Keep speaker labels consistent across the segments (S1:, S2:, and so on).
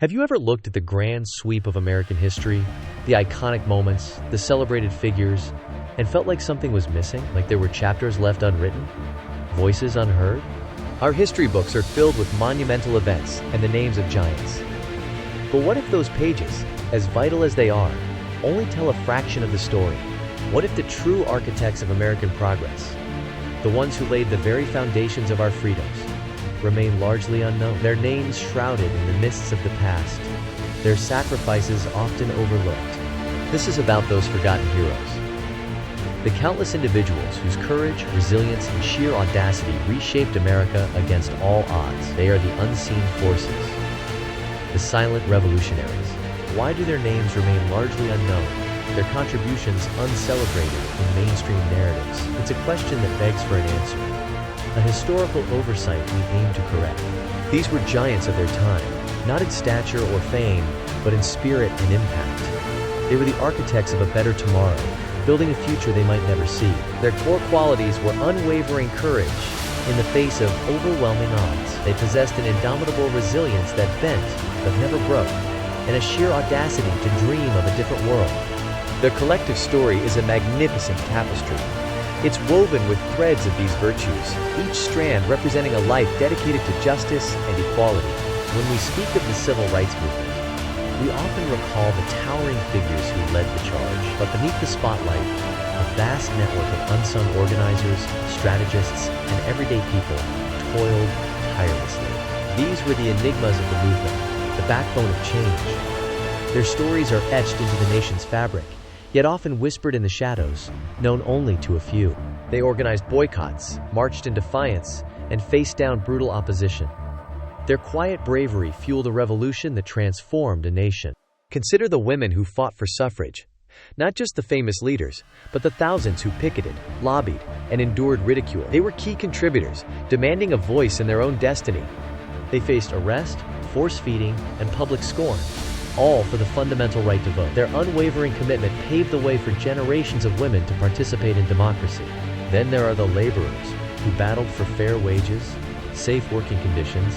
S1: Have you ever looked at the grand sweep of American history, the iconic moments, the celebrated figures, and felt like something was missing, like there were chapters left unwritten, voices unheard? Our history books are filled with monumental events and the names of giants. But what if those pages, as vital as they are, only tell a fraction of the story? What if the true architects of American progress, the ones who laid the very foundations of our freedoms, remain largely unknown, their names shrouded in the mists of the past, their sacrifices often overlooked? This is about those forgotten heroes. The countless individuals whose courage, resilience, and sheer audacity reshaped America against all odds. They are the unseen forces, the silent revolutionaries. Why do their names remain largely unknown, their contributions uncelebrated in mainstream narratives? It's a question that begs for an answer, a historical oversight we aim to correct. These were giants of their time, not in stature or fame, but in spirit and impact. They were the architects of a better tomorrow, building a future they might never see. Their core qualities were unwavering courage in the face of overwhelming odds. They possessed an indomitable resilience that bent but never broke, and a sheer audacity to dream of a different world. Their collective story is a magnificent tapestry. It's woven with threads of these virtues, each strand representing a life dedicated to justice and equality. When we speak of the civil rights movement, we often recall the towering figures who led the charge, but beneath the spotlight, a vast network of unsung organizers, strategists, and everyday people toiled tirelessly. These were the enigmas of the movement, the backbone of change. Their stories are etched into the nation's fabric, yet often whispered in the shadows, known only to a few. They organized boycotts, marched in defiance, and faced down brutal opposition. Their quiet bravery fueled a revolution that transformed a nation. Consider the women who fought for suffrage. Not just the famous leaders, but the thousands who picketed, lobbied, and endured ridicule. They were key contributors, demanding a voice in their own destiny. They faced arrest, force-feeding, and public scorn, all for the fundamental right to vote. Their unwavering commitment paved the way for generations of women to participate in democracy. Then there are the laborers who battled for fair wages, safe working conditions,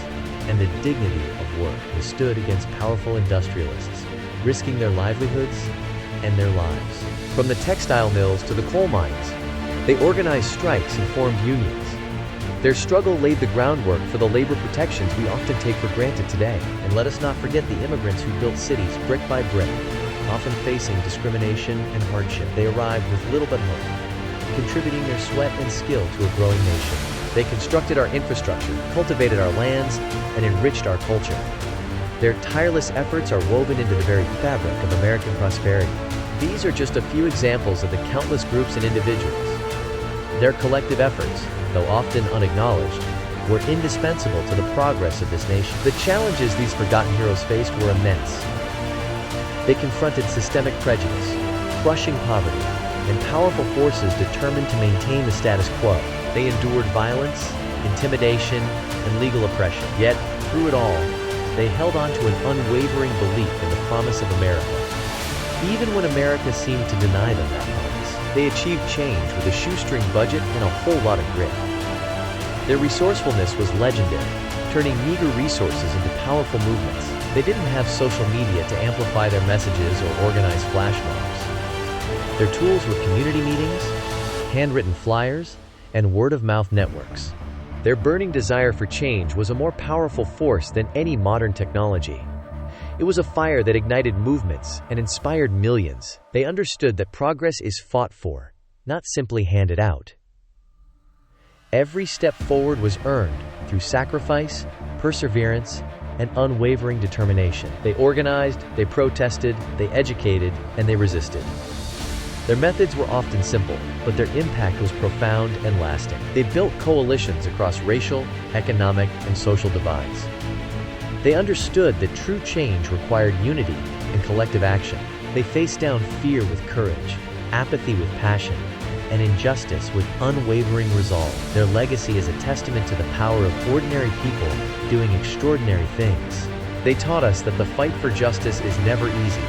S1: and the dignity of work. They stood against powerful industrialists, risking their livelihoods and their lives. From the textile mills to the coal mines, they organized strikes and formed unions. Their struggle laid the groundwork for the labor protections we often take for granted today. And let us not forget the immigrants who built cities brick by brick, often facing discrimination and hardship. They arrived with little but hope, contributing their sweat and skill to a growing nation. They constructed our infrastructure, cultivated our lands, and enriched our culture. Their tireless efforts are woven into the very fabric of American prosperity. These are just a few examples of the countless groups and individuals. Their collective efforts, though often unacknowledged, were indispensable to the progress of this nation. The challenges these forgotten heroes faced were immense. They confronted systemic prejudice, crushing poverty, and powerful forces determined to maintain the status quo. They endured violence, intimidation, and legal oppression. Yet, through it all, they held on to an unwavering belief in the promise of America. Even when America seemed to deny them that promise, they achieved change with a shoestring budget and a whole lot of grit. Their resourcefulness was legendary, turning meager resources into powerful movements. They didn't have social media to amplify their messages or organize flash mobs. Their tools were community meetings, handwritten flyers, and word-of-mouth networks. Their burning desire for change was a more powerful force than any modern technology. It was a fire that ignited movements and inspired millions. They understood that progress is fought for, not simply handed out. Every step forward was earned through sacrifice, perseverance, and unwavering determination. They organized, they protested, they educated, and they resisted. Their methods were often simple, but their impact was profound and lasting. They built coalitions across racial, economic, and social divides. They understood that true change required unity and collective action. They faced down fear with courage, apathy with passion, and injustice with unwavering resolve. Their legacy is a testament to the power of ordinary people doing extraordinary things. They taught us that the fight for justice is never easy.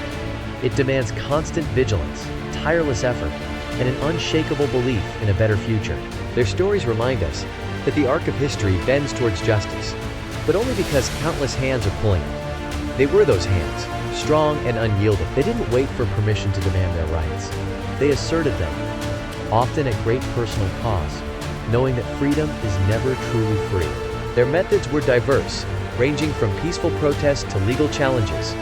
S1: It demands constant vigilance, tireless effort, and an unshakable belief in a better future. Their stories remind us that the arc of history bends towards justice, but only because countless hands are pulling it. They were those hands, strong and unyielding. They didn't wait for permission to demand their rights. They asserted them, often at great personal cost, knowing that freedom is never truly free. Their methods were diverse, ranging from peaceful protests to legal challenges,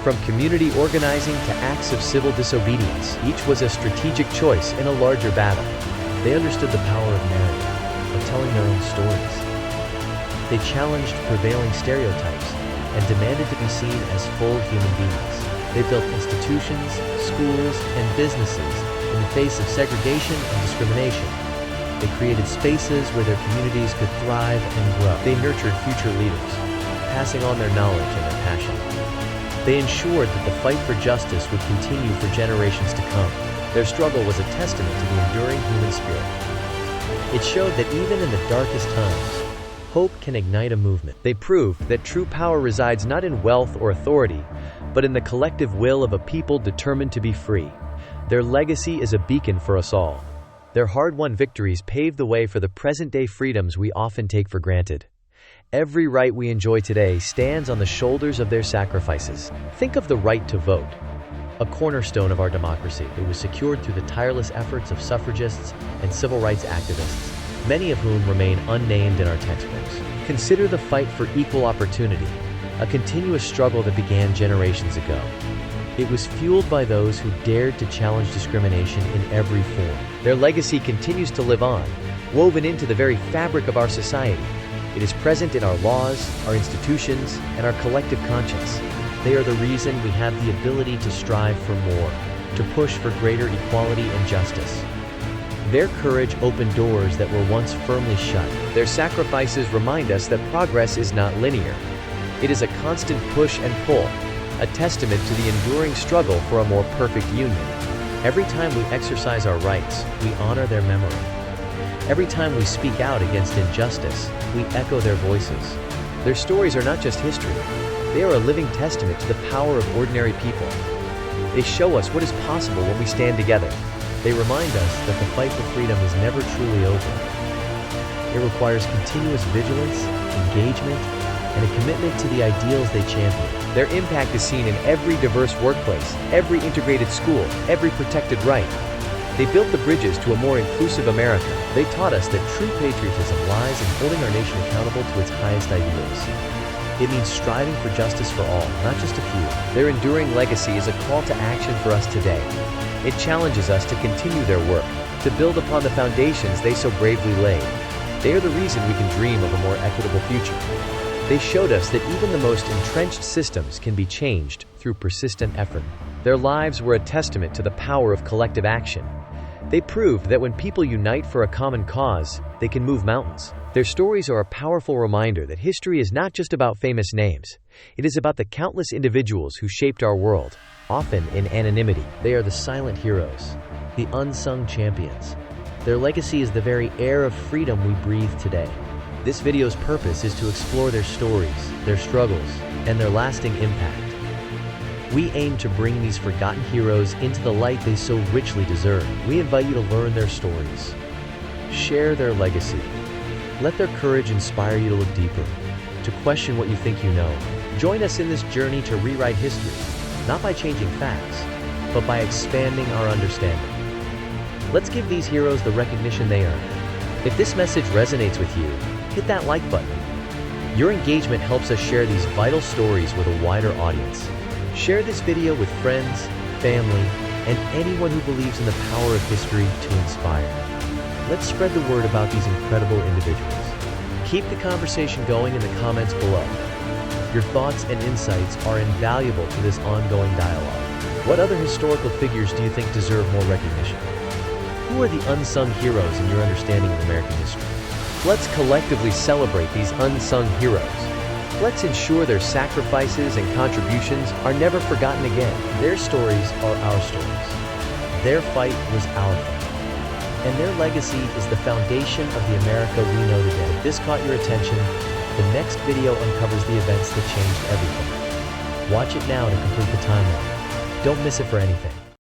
S1: from community organizing to acts of civil disobedience. Each was a strategic choice in a larger battle. They understood the power of narrative, of telling their own stories. They challenged prevailing stereotypes and demanded to be seen as full human beings. They built institutions, schools, and businesses in the face of segregation and discrimination. They created spaces where their communities could thrive and grow. They nurtured future leaders, passing on their knowledge and their passion. They ensured that the fight for justice would continue for generations to come. Their struggle was a testament to the enduring human spirit. It showed that even in the darkest times, hope can ignite a movement. They proved that true power resides not in wealth or authority, but in the collective will of a people determined to be free. Their legacy is a beacon for us all. Their hard-won victories paved the way for the present-day freedoms we often take for granted. Every right we enjoy today stands on the shoulders of their sacrifices. Think of the right to vote, a cornerstone of our democracy. It was secured through the tireless efforts of suffragists and civil rights activists, many of whom remain unnamed in our textbooks. Consider the fight for equal opportunity, a continuous struggle that began generations ago. It was fueled by those who dared to challenge discrimination in every form. Their legacy continues to live on, woven into the very fabric of our society. It is present in our laws, our institutions, and our collective conscience. They are the reason we have the ability to strive for more, to push for greater equality and justice. Their courage opened doors that were once firmly shut. Their sacrifices remind us that progress is not linear. It is a constant push and pull, a testament to the enduring struggle for a more perfect union. Every time we exercise our rights, we honor their memory. Every time we speak out against injustice, we echo their voices. Their stories are not just history. They are a living testament to the power of ordinary people. They show us what is possible when we stand together. They remind us that the fight for freedom is never truly over. It requires continuous vigilance, engagement, and a commitment to the ideals they champion. Their impact is seen in every diverse workplace, every integrated school, every protected right. They built the bridges to a more inclusive America. They taught us that true patriotism lies in holding our nation accountable to its highest ideals. It means striving for justice for all, not just a few. Their enduring legacy is a call to action for us today. It challenges us to continue their work, to build upon the foundations they so bravely laid. They are the reason we can dream of a more equitable future. They showed us that even the most entrenched systems can be changed through persistent effort. Their lives were a testament to the power of collective action. They proved that when people unite for a common cause, they can move mountains. Their stories are a powerful reminder that history is not just about famous names. It is about the countless individuals who shaped our world, often in anonymity. They are the silent heroes, the unsung champions. Their legacy is the very air of freedom we breathe today. This video's purpose is to explore their stories, their struggles, and their lasting impact. We aim to bring these forgotten heroes into the light they so richly deserve. We invite you to learn their stories, share their legacy. Let their courage inspire you to look deeper, to question what you think you know. Join us in this journey to rewrite history, not by changing facts, but by expanding our understanding. Let's give these heroes the recognition they earn. If this message resonates with you, hit that like button. Your engagement helps us share these vital stories with a wider audience. Share this video with friends, family, and anyone who believes in the power of history to inspire. Let's spread the word about these incredible individuals. Keep the conversation going in the comments below. Your thoughts and insights are invaluable to this ongoing dialogue. What other historical figures do you think deserve more recognition? Who are the unsung heroes in your understanding of American history? Let's collectively celebrate these unsung heroes. Let's ensure their sacrifices and contributions are never forgotten again. Their stories are our stories. Their fight was our fight. And their legacy is the foundation of the America we know today. If this caught your attention, the next video uncovers the events that changed everything. Watch it now to complete the timeline. Don't miss it for anything.